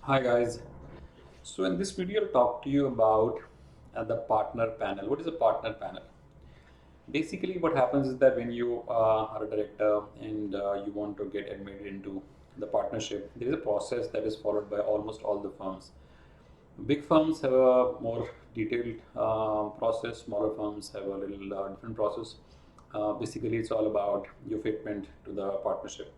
Hi guys. So in this video, I'll talk to you about the partner panel. What is a partner panel? Basically, what happens is that when you are a director and you want to get admitted into the partnership, there is a process that is followed by almost all the firms. Big firms have a more detailed process. Smaller firms have a little different process. Basically, it's all about your fitment to the partnership.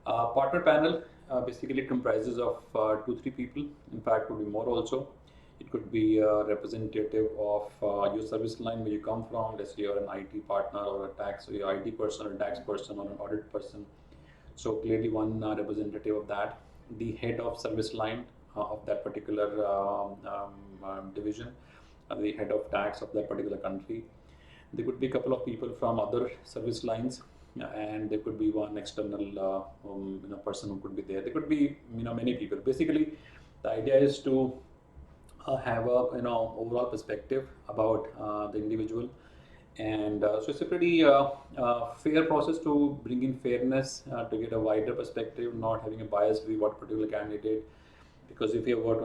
Partner panel basically comprises of two, three people. In fact, could be more also. It could be a representative of your service line where you come from. Let's say you're an IT partner or a tax, or you're IT person or a tax person or an audit person. So clearly one representative of that, the head of service line of that particular division, the head of tax of that particular country. There could be a couple of people from other service lines, and there could be one external person who could be there. There could be many people. Basically, the idea is to have a overall perspective about the individual, and so it's a pretty fair process to bring in fairness to get a wider perspective, not having a biased view about a particular candidate. Because if you have worked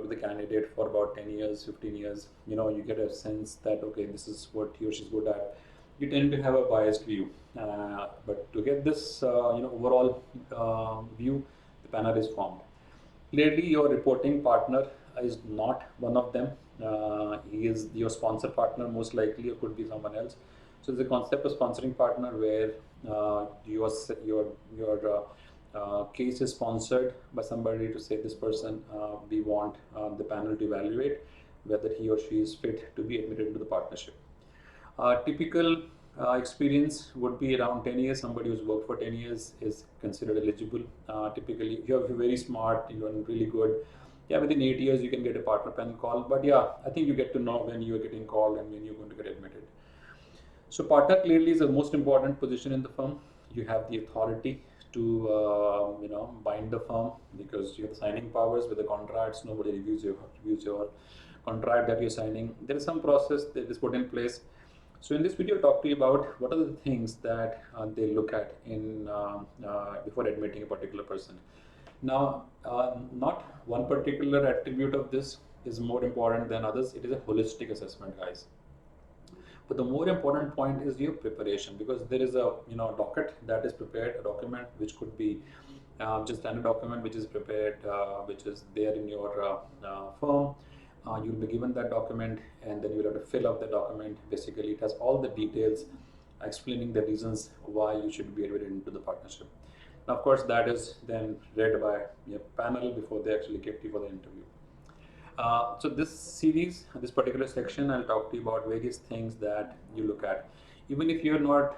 with a candidate for about 10 years, 15 years, you get a sense that okay, this is what he or she's good at. You tend to have a biased view, but to get this overall view, the panel is formed. Clearly, your reporting partner is not one of them. He is your sponsor partner, most likely, or could be someone else. So there's a concept of sponsoring partner where your case is sponsored by somebody to say this person we want the panel to evaluate whether he or she is fit to be admitted into the partnership. Typical experience would be around 10 years. Somebody who's worked for 10 years is considered eligible. Typically, if you're very smart, you're really good, yeah, within 8 years you can get a partner panel call. But yeah, I think you get to know when you're getting called and when you're going to get admitted. So partner clearly is the most important position in the firm. You have the authority to bind the firm because you have the signing powers with the contracts. Nobody reviews your contract that you're signing. There is some process that is put in place. So in this video, I'll talk to you about what are the things that they look at in before admitting a particular person. Now, not one particular attribute of this is more important than others. It is a holistic assessment, guys. But the more important point is your preparation, because there is a docket that is prepared, a document which could be just standard document which is prepared, which is there in your firm. You'll be given that document, and then you'll have to fill up the document. Basically, it has all the details explaining the reasons why you should be admitted into the partnership. Now, of course, that is then read by your panel before they actually get you for the interview. So this series, this particular section, I'll talk to you about various things that you look at. Even if you're not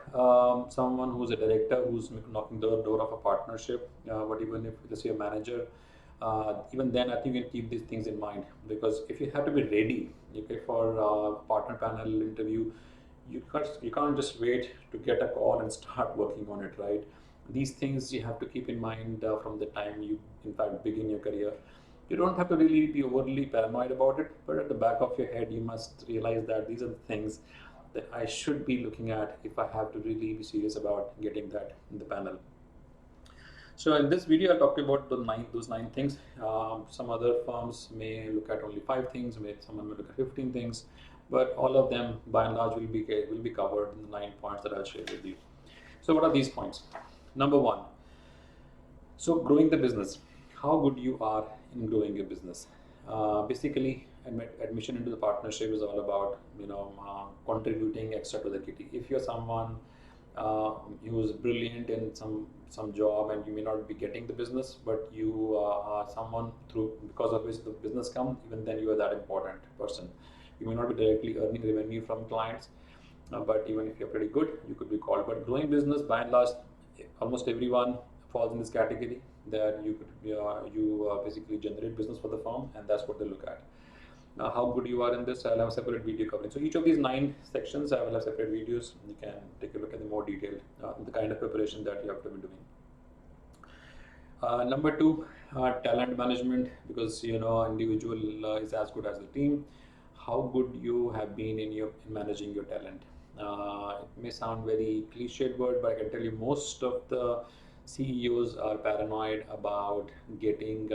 someone who's a director who's knocking the door of a partnership, but even if let's say a manager, even then I think you can keep these things in mind, because if you have to be ready, okay, for partner panel interview, you can't just wait to get a call and start working on it, right? These things you have to keep in mind from the time you in fact begin your career. You don't have to really be overly paranoid about it, but at the back of your head, you must realize that these are the things that I should be looking at if I have to really be serious about getting that in the panel. So in this video, I'll talk about those nine things. Some other firms may look at only five things, someone may look at 15 things, but all of them, by and large, will be covered in the 9 points that I'll share with you. So what are these points? Number one, so growing the business, how good you are in growing your business. Basically, admission into the partnership is all about contributing extra to the kitty. If you're someone who is brilliant in some job and you may not be getting the business, but you are someone through because of which the business comes, even then you are that important person. You may not be directly earning revenue from clients, but even if you're pretty good, you could be called. But growing business, by and large, almost everyone falls in this category, that you basically generate business for the firm, and that's what they look at. Now, how good you are in this, I'll have a separate video covering. So each of these 9 sections, I will have separate videos. You can take a look at the more detailed, the kind of preparation that you have to be doing. Number two, talent management, because individual is as good as the team. How good you have been in managing your talent. It may sound very cliched word, but I can tell you most of the CEOs are paranoid about getting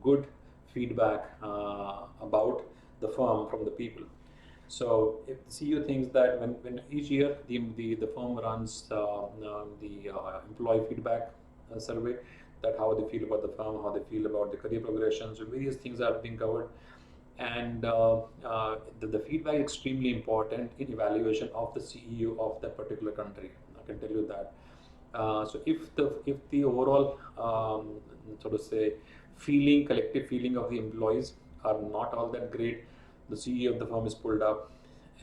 good feedback about the firm from the people. So if the CEO thinks that when each year the firm runs the employee feedback survey, that how they feel about the firm, how they feel about the career progression, so various things are being covered, and the feedback is extremely important in evaluation of the CEO of that particular country. I can tell you that. So if the overall sort of say collective feeling of the employees are not all that great, the CEO of the firm is pulled up,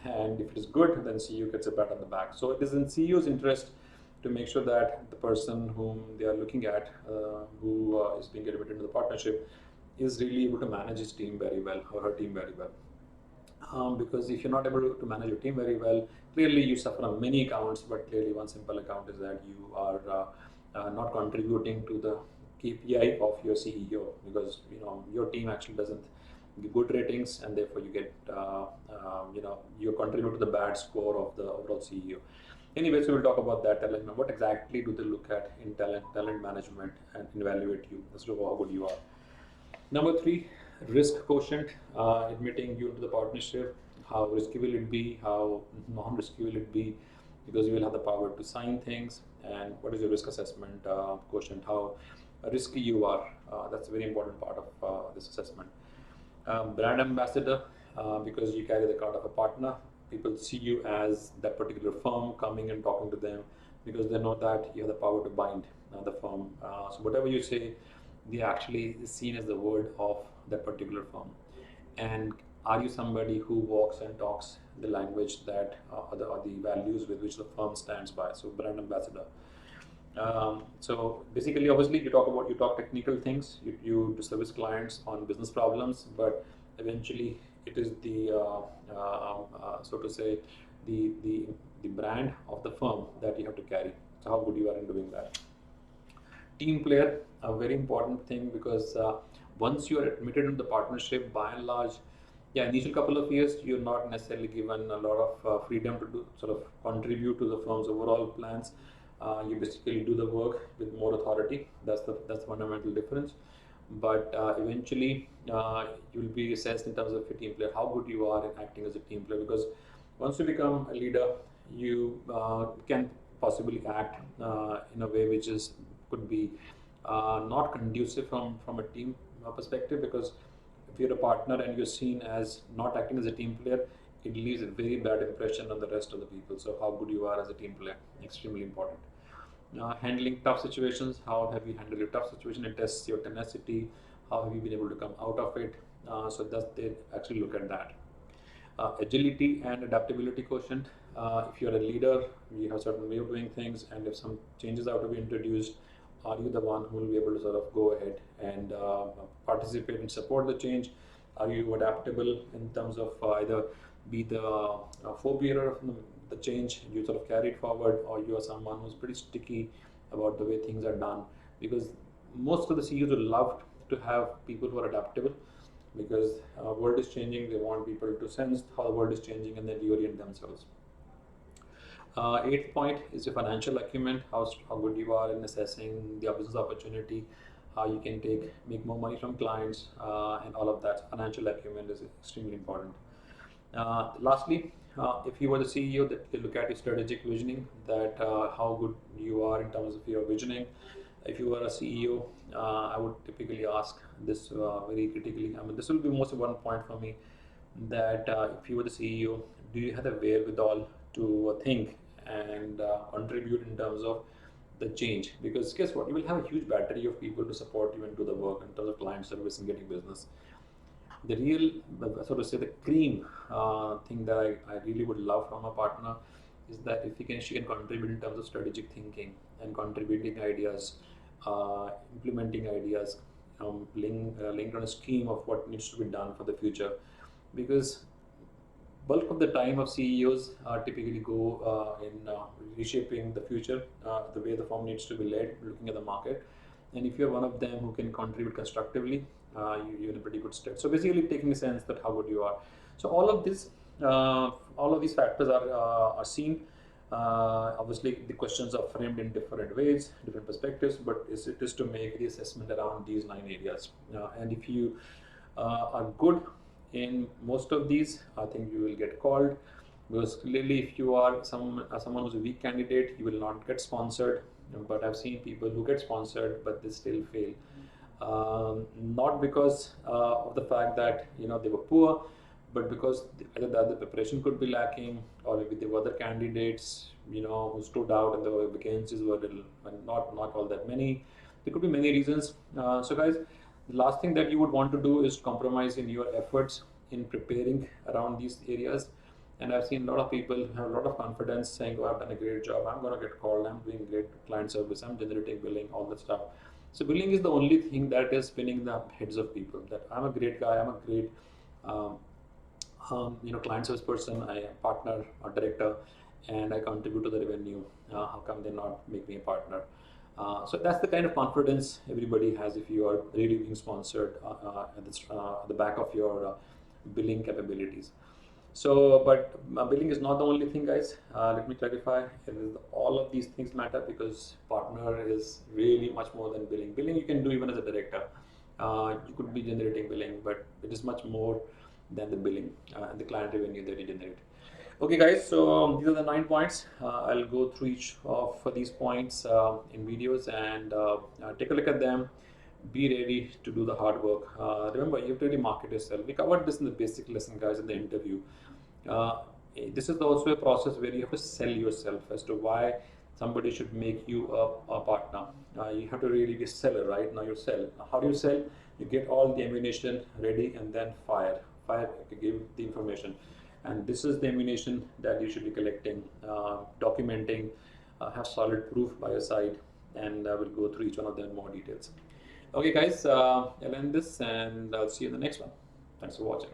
and if it is good, then CEO gets a pat on the back. So it is in CEO's interest to make sure that the person whom they are looking at, who is being admitted into the partnership, is really able to manage his team very well or her team very well. Because if you're not able to manage your team very well, clearly you suffer on many accounts, but clearly one simple account is that you are not contributing to the KPI of your CEO, because your team actually doesn't give good ratings, and therefore you get you contribute to the bad score of the overall CEO. Anyways, we will talk about that. What exactly do they look at in talent management and evaluate you as to how good you are. Number three, risk quotient, admitting you into the partnership. How risky will it be? How non-risky will it be? Because you will have the power to sign things. And what is your risk assessment quotient? How risky you are. That's a very important part of this assessment. Brand ambassador, because you carry the card of a partner. People see you as that particular firm, coming and talking to them, because they know that you have the power to bind the firm. So whatever you say, they actually is seen as the word of that particular firm. And are you somebody who walks and talks the language that are the values with which the firm stands by? So brand ambassador. So basically, obviously, you talk technical things, you service clients on business problems, but eventually it is the so to say the brand of the firm that you have to carry. So how good you are in doing that. Team player, a very important thing, because once you are admitted into the partnership, by and large, yeah, initial couple of years you're not necessarily given a lot of freedom to do sort of contribute to the firm's overall plans. You basically do the work with more authority. That's the fundamental difference. But eventually you'll be assessed in terms of a team player, how good you are in acting as a team player. Because once you become a leader, you can possibly act in a way which could be not conducive from a team perspective. Because if you're a partner and you're seen as not acting as a team player, it leaves a very bad impression on the rest of the people. So how good you are as a team player, extremely important. Handling tough situations, how have you handled a tough situation? It tests your tenacity, how have you been able to come out of it. So they actually look at that. Agility and adaptability quotient. If you're a leader, you have a certain way of doing things, and if some changes are to be introduced, are you the one who will be able to sort of go ahead and participate and support the change? Are you adaptable in terms of either be the forebearer of the change, you sort of carry it forward, or you are someone who's pretty sticky about the way things are done? Because most of the CEOs would love to have people who are adaptable, because world is changing. They want people to sense how the world is changing and then reorient themselves. Eighth point is your financial acumen, how good you are in assessing the business opportunity, how you can make more money from clients, and all of that. Financial acumen is extremely important. Lastly, if you were the CEO, that they look at your strategic visioning, that how good you are in terms of your visioning. If you were a CEO, I would typically ask this very critically. I mean, this will be most important point for me, that if you were the CEO, do you have the wherewithal to think and contribute in terms of the change? Because guess what, you will have a huge battery of people to support you and do the work in terms of client service and getting business. The real, so to say, the cream thing that I really would love from a partner is that if she can contribute in terms of strategic thinking and contributing ideas, implementing ideas, linked on a scheme of what needs to be done for the future. Because bulk of the time of CEOs typically go in reshaping the future, the way the firm needs to be led, looking at the market. And if you're one of them who can contribute constructively, you're in a pretty good state. So basically, taking a sense that how good you are. So all of these factors are seen Obviously, the questions are framed in different ways, different perspectives, but it is to make the assessment around these 9 areas. And if you are good in most of these, I think you will get called, because clearly if you are someone who's a weak candidate, you will not get sponsored. But I've seen people who get sponsored but they still fail, not because of the fact that they were poor, but because either the preparation could be lacking, or maybe there were other candidates who stood out and the vacancies were not all that many. There could be many reasons. So guys, the last thing that you would want to do is compromise in your efforts in preparing around these areas. And I've seen a lot of people who have a lot of confidence saying, oh, I've done a great job, I'm going to get called, I'm doing great client service, I'm generating billing, all that stuff. So billing is the only thing that is spinning the heads of people, that I'm a great guy, I'm a great um, client service person, I am partner or director, and I contribute to the revenue. How come they not make me a partner? So that's the kind of confidence everybody has if you are really being sponsored at the back of your billing capabilities. So, but billing is not the only thing, guys. Let me clarify. All of these things matter, because partner is really much more than billing. Billing you can do even as a director. You could be generating billing, but it is much more than the billing and the client revenue that you generate. Okay, guys. So these are the 9 points. I'll go through each of these points in videos, and take a look at them. Be ready to do the hard work. Remember, you have to really market yourself. We covered this in the basic lesson, guys, in the interview. Uh, this is also a process where you have to sell yourself as to why somebody should make you a partner. You have to really be a seller, right? Now you sell. How do you sell? You get all the ammunition ready and then fire. Fire to give the information. And this is the ammunition that you should be collecting, documenting, have solid proof by your side, and I will go through each one of them in more details. Okay, guys, I'll end this and I'll see you in the next one. Thanks for watching.